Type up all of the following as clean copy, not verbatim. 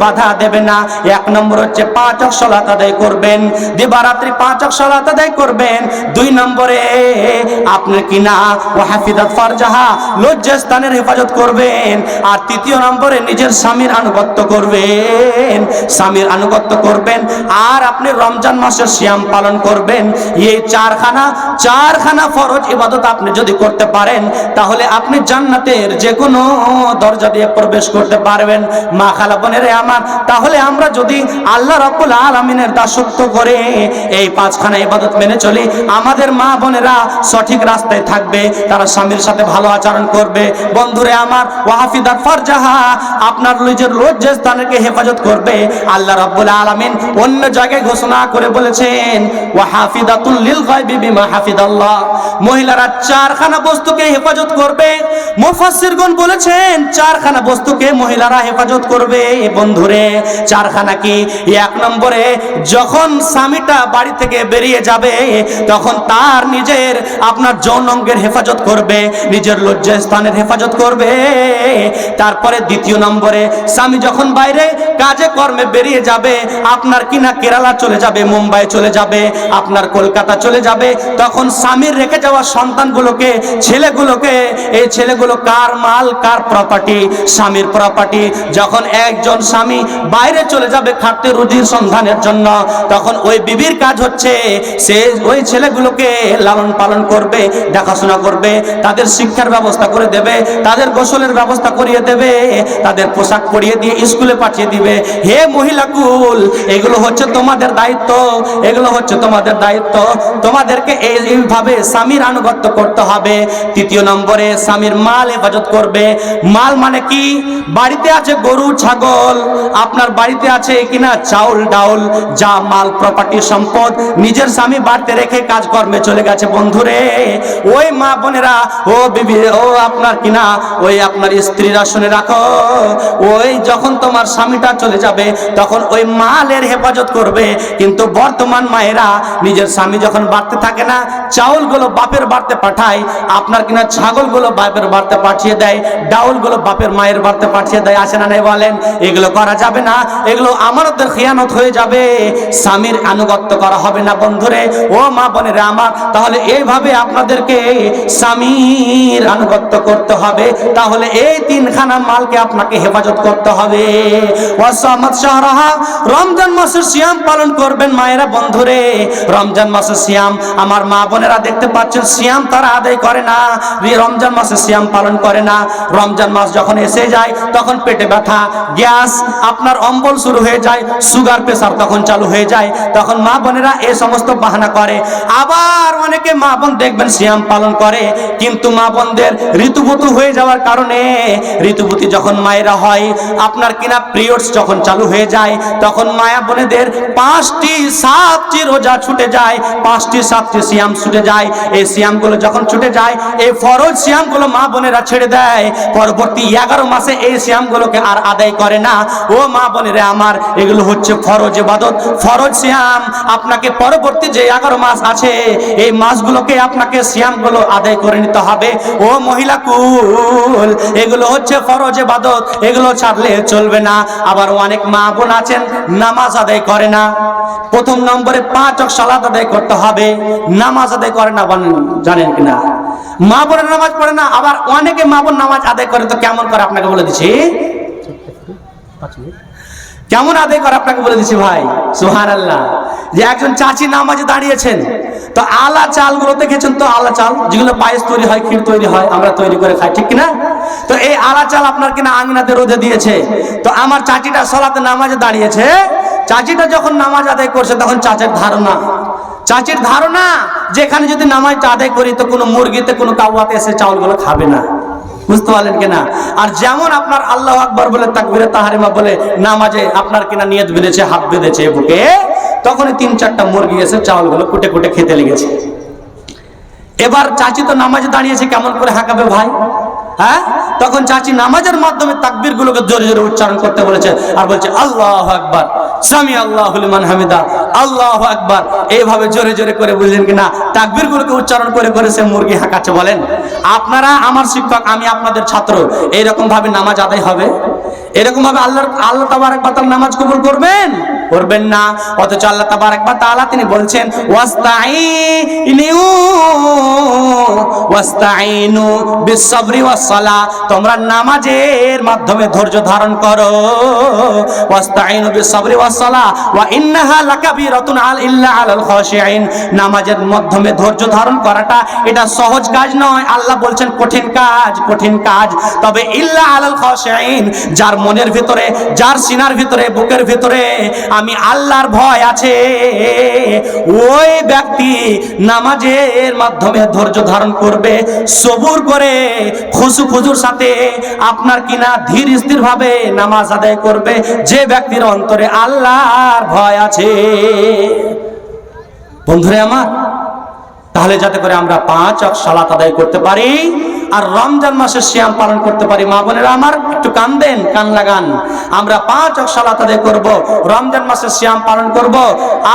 বাধা দেবে না। এক নম্বর হচ্ছে 5 ওয়াক্ত সালাত আদায় করবেন, দিবারাত্রি 5 ওয়াক্ত সালাত আদায় করবেন। 2 নম্বরে আপনি কিনা ওয়া হাফিজাত ফারজাহা, লজ্জাস্থানের হেফাজত করবেন। আর 3 নম্বরে নিজের স্বামীর আনুগত্য করবেন, স্বামীর আনুগত্য করবেন। আর আপনি রমজান মাসের সিয়াম পালন করবেন। এই চারখানা ফরজ ইবাদত আপনি যদি করতে পারেন, তাহলে আপনি জান্নাতের যে কোনো দরজা দিয়ে প্রবেশ করতে পারবেন। মা খালা বোনেরা আমার, তাহলে আমরা যদি আল্লাহ রাব্বুল আলামিনের দাসত্ব করে এই 5খানা ইবাদত মেনে চলি, আমাদের মা বোনেরা সঠিক রাস্তায় থাকবে, তারা স্বামীর সাথে ভালো আচরণ করবে। বন্ধুরে আমার, ওয়া হাফিজাত ফারজাহা, আপনার নিজের লজ্জাস্থানকে হেফাজত করবে। আল্লাহ রাব্বুল আলামিন অন্য জায়গায় ঘোষণা করে বলেছেন, ওয়া হাফিজাতুল লিল গায়বি বিমা হাফিজাল্লাহ, মহিলারা 4খানা বস্তুকে হেফাজত করবে। মুফাসসিরগণ বলেছেন 4খানা বস্তুকে মহিলারা হেফাজত করবে। বন্ধুরে 4খানা কি? 1 নম্বরে যখন স্বামীটা বাড়ি থেকে বেরিয়ে যাবে, তখন তার নিজের আপনার যৌন অঙ্গের হেফাজত করবে, নিজের লজ্জাস্থানের হেফাজত করবে। তারপরে 2 নম্বরে স্বামী যখন বাইরে কাজে কর্মে বেরিয়ে যাবে, আপনার কিনা কেরালা চলে যাবে, মুম্বাই চলে যাবে, আপনার কলকাতা চলে যাবে, তখন স্বামীর রেখে যাওয়া সন্তানগুলোকে, ছেলেগুলোকে, এই ছেলেগুলো কার মাল, কার প্রপার্টি? স্বামীর প্রপার্টি। যখন একজন স্বামী বাইরে চলে যাবে খাটতে রুজির সন্ধানের জন্য, তখন ওই বিবির কাজ হচ্ছে সে ওই ছেলেগুলোকে লালন পালন করবে, দেখাশোনা করবে, তাদের শিক্ষার ব্যবস্থা করে দেবে, তাদের গোসলের ব্যবস্থা করিয়ে দেবে, তাদের পোশাক পরিয়ে দিয়ে স্কুলে পাঠিয়ে দিবে। হে মহিলাকুল, এগুলো হচ্ছে তোমাদের দায়িত্ব, এগুলো হচ্ছে তোমাদের দায়িত্ব। তোমাদেরকে এইভাবে স্বামীর আনুগত্য করতে হবে। 3 নম্বরে স্বামীর মাল হেফাজত করবে। মাল মানে কি? বাড়িতে আছে গরু ছাগল, আপনার বাড়িতে আছে কিনা চাউল ডাউল, যা মাল প্রপার্টি সম্পদ, নিজের স্বামী বাড়িতে রেখে কাজকর্মে চলে গেছে। বন্ধুরে, ওই মা বোনেরা, ও বিবি, ও আপনার কিনা ওই আপনার স্ত্রীরা শুনে রাখো, ওই যখন তোমার স্বামীটা চলে যাবে, তখন ওই মালের হেফাজত করবে। কিন্তু বর্তমান মায়েরা নিজের স্বামী যখন বাড়তে থাকে না, চাউলগুলো বাপের বাড়তে পাঠায়, আপনার কিনা ছাগলগুলো বাপের বাড়তে পাঠিয়ে দেয়, ডাউলগুলো বাপের মায়ের বাড়তে পাঠিয়ে দেয়। আসে না নাই বলেন? এগুলো করা যাবে না, এগুলো আমানতের খিয়ানত হয়ে যাবে, স্বামীর আনুগত্য করা হবে না। বন্ধুরে, ও মা বোনেরা আমার, তাহলে এইভাবে আপনাদেরকে স্বামীর আনুগত্য করতে হবে। তাহলে এই 3খানা মালকে আপনাকে হেফাজত করতে হবে। ওয়াসামাত শাহরাহা, রমজান মাসের সিয়াম পালন করবেন মায়েরা। বন্ধুরে, রমজান মাসের সিয়াম, আমার মা বোনেরা দেখতে পাচ্ছেন সিয়াম তারা আদায় করে না, রমজান মাসে সিয়াম পালন করে না। রমজান মাস যখন এসে যায়, তখন পেটে ব্যথা, গ্যাস, আপনার অম্বল শুরু হয়ে যায়, সুগার প্রেসার তখন চালু হয়ে যায়। তখন মা বোনেরা এই সমস্ত বাহানা করে। আবার অনেকে মা বোন দেখবেন সিয়াম পালন করে, কিন্তু মা বোনদের ঋতুবতী হয়ে যাওয়ার কারণে, ঋতুবতী যখন মায়েরা হয়, আপনার কিনা পিরিয়ডস যখন চালু হয়ে যায়, তখন মায়া বোনেদের 5টি 7টি রোজা ছুটে যায়, 5টি 7টি সিয়াম ছুটে যায়। এই সিয়ামগুলো যখন ছুটে যায়, এই ফরজ সিয়ামগুলো মা বোনেরা ছেড়ে দেয়। পরবর্তী 11 মাসে এই সিয়ামগুলোকে আর আদায় করে না। ও মা বোনেরা আমার, এগুলো হচ্ছে ফরজ ইবাদত, ফরজ সিয়াম। আপনাকে পরবর্তী যে 11 মাস আছে, এই মাসগুলোকে আপনাকে সিয়ামগুলো আদায় করে নিতে হবে। ও মহিলা কুল, এগুলো হচ্ছে ফরজ ইবাদত, এগুলো ছাড়লে চলবে না। আবার অনেক মা বোন আছেন নামাজ আদায় করে না। 1 নম্বরে 5 ওয়াক্ত সালাত আদায় করতে হবে, নামাজ আদায় করে না, জানেন কিনা? মা বোনের নামাজ পড়ে না। আবার অনেকে মা বোন নামাজ আদায় করে, তো কেমন করে আপনাকে বলে দিচ্ছি, কেমন আদায় করে আপনাকে বলে দিচ্ছি ভাই। সুবহানাল্লাহ। যে একজন চাচি নামাজে দাঁড়িয়েছেন, তো আলা চালগুলো দেখেছেন তো, আলা চাল যেগুলো পায়েস তৈরি হয়, ক্ষীর তৈরি হয়, আমরা তৈরি করে খাই, ঠিক কিনা? তো এই আলা চাল আপনার কিনা আঙিনাতে রোদে দিয়েছে। তো আমার চাচিটা সালাতে নামাজে দাঁড়িয়েছে, চাচিটা যখন নামাজ আদায় করছে, তখন চাচির ধারণা যে এখানে যদি নামাজটা আদায় করি, তো কোনো মুরগিতে কোনো কাওয়াতে এসে চাউলগুলো খাবে না। বুঝতে পারলেন কিনা? আর যেমন আপনার আল্লাহু আকবার বলে তাকবীরে তাহরিমা বলে নামাজে আপনার কিনা নিয়ত বেঁধেছে, হাত বেঁধেছে বুকে, তখনই 3-4টা মুরগি এসে চাউলগুলো কুটে কুটে খেতে লেগেছে। এবার চাচি তো নামাজে দাঁড়িয়েছে, কেমন করে হাঁকাবে ভাই? হ্যাঁ, তখন চাচি নামাজের মাধ্যমে তাকবীর গুলোকে জোরে জোরে উচ্চারণ করতে বলেছে, আর বলছে আল্লাহু আকবার, সামি আল্লাহু লিমান হামিদা, আল্লাহু আকবার। এইভাবে জোরে জোরে করে, বুঝলেন কিনা, তাকবীর গুলোকে উচ্চারণ করে করে সে মুরগি হাঁকাচ্ছে। বলেন, আপনারা আমার শিক্ষক, আমি আপনাদের ছাত্র, এইরকম ভাবে নামাজ আদায় হবে? এরকম ভাবে আল্লাহ তাবারক ওয়া তাআলা নামাজ কবুল করবেন? করবেন না। অথচ আল্লাহ তাবারক ওয়া তাআলা তিনি বলছেন ওয়াস্তাঈনু বিস-সাবরি ওয়াস-সালাহ, তোমরা নামাজের মাধ্যমে ধৈর্য ধারণ করো। ওয়াস্তাঈনু বিস-সাবরি ওয়াস-সালাহ ওয়া ইন্নাহা লাকাবীরাতুন ইল্লা আলাল খাশিঈন, নামাজের মাধ্যমে ধৈর্য ধারণ করাটা এটা সহজ কাজ নয়, আল্লাহ বলছেন কঠিন কাজ, কঠিন কাজ। তবে ইল্লা আলাল খাশিঈন, যার মনের ভিতরে, যার সিনার ভিতরে, বুকের ভিতরে আমি আল্লাহর ভয় আছে, ওই ব্যক্তি নামাজের মাধ্যমে ধৈর্য ধারণ করবে, সবুর করে খুশু খুজুর সাথে আপনার কিনা ধীর স্থির ভাবে নামাজ আদায় করবে, যে ব্যক্তির অন্তরে আল্লাহর ভয় আছে। বন্ধুরে আমার, তাহলে যাতে করে আমরা 5 ওয়াক্ত সালাত আদায় করতে পারি আর রমজান মাসের সিয়াম পালন করতে পারি। মা বোনেরা আমার, একটু কান দেন, কান লাগান। আমরা 5 ওয়াক্ত সালাত আদায় করব, রমজান মাসের সিয়াম পালন করব,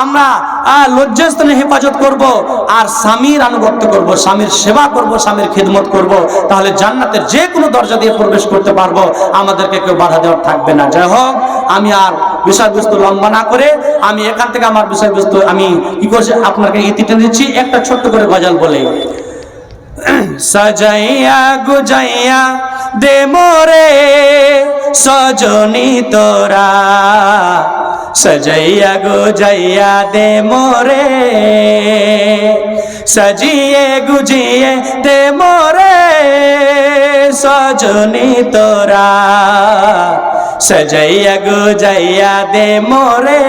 আমরা লজ্জাস্থানে হেফাজত করব, আর স্বামীর আনুগত্য করব, স্বামীর সেবা করব, স্বামীর খিদমত করব। তাহলে জান্নাতের যে কোনো দরজা দিয়ে প্রবেশ করতে পারবো, আমাদেরকে কেউ বাধা দেওয়ার থাকবে না। যাই হোক, আমি আর বিষয়বস্তু লম্বা না করে আমি এখান থেকে আমার বিষয়বস্তু আমি কি করছি আপনাকে ইতিটা দিচ্ছি একটা ছোট্ট করে গজল বলে। সাজাইয়া গুজাইয়া দে মোরে সজনী তোরা, সাজাইয়া গুজাইয়া দে মোরে, সাজিয়ে গুজিয়ে দে মোরে সজনী তোরা, সাজাইয়া গুজাইয়া দে মোরে।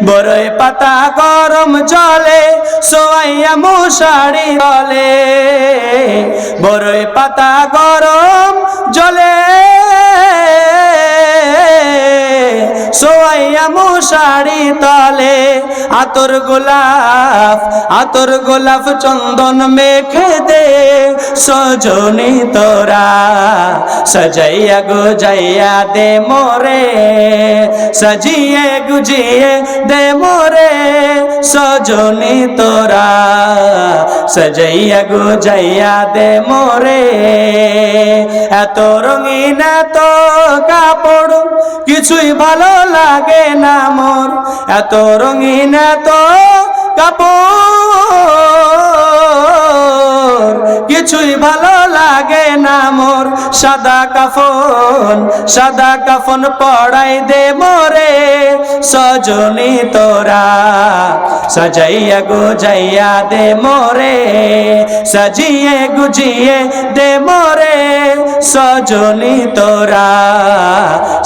বরই পাতা গরম জলে সোয়াইয়া মশারি তলে, বরই পাতা গরম জলে সোয়াইয়া মশারি তলে, আতর গোলাপ চন্দন মেখে দে সজনী তোরা, সাজাইয়া গুজাইয়া দে মোরে, সাজিয়ে গুজিয়ে দে মোরে সজনী তোরা, সাজাইয়া গুজাইয়া দে মোরে। এত রঙিন এত কাপড় কিছুই ভালো লাগে না মোর, এত রঙিন এত কাপড় কিছুই ভালো লাগে না মোর, সাদা কাফন পড়াই দে মোরে সজনী তোরা, সাজাইয়া গুজাইয়া দে মোরে, সাজিয়ে গুজিয়ে দে মোরে সজনী তোরা,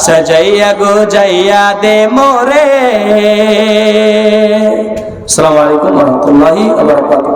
সাজাইয়া গুজাইয়া দে মোরে। আসসালামু আলাইকুম ওয়া রাহমাতুল্লাহি ওয়া বারাকাতুহু।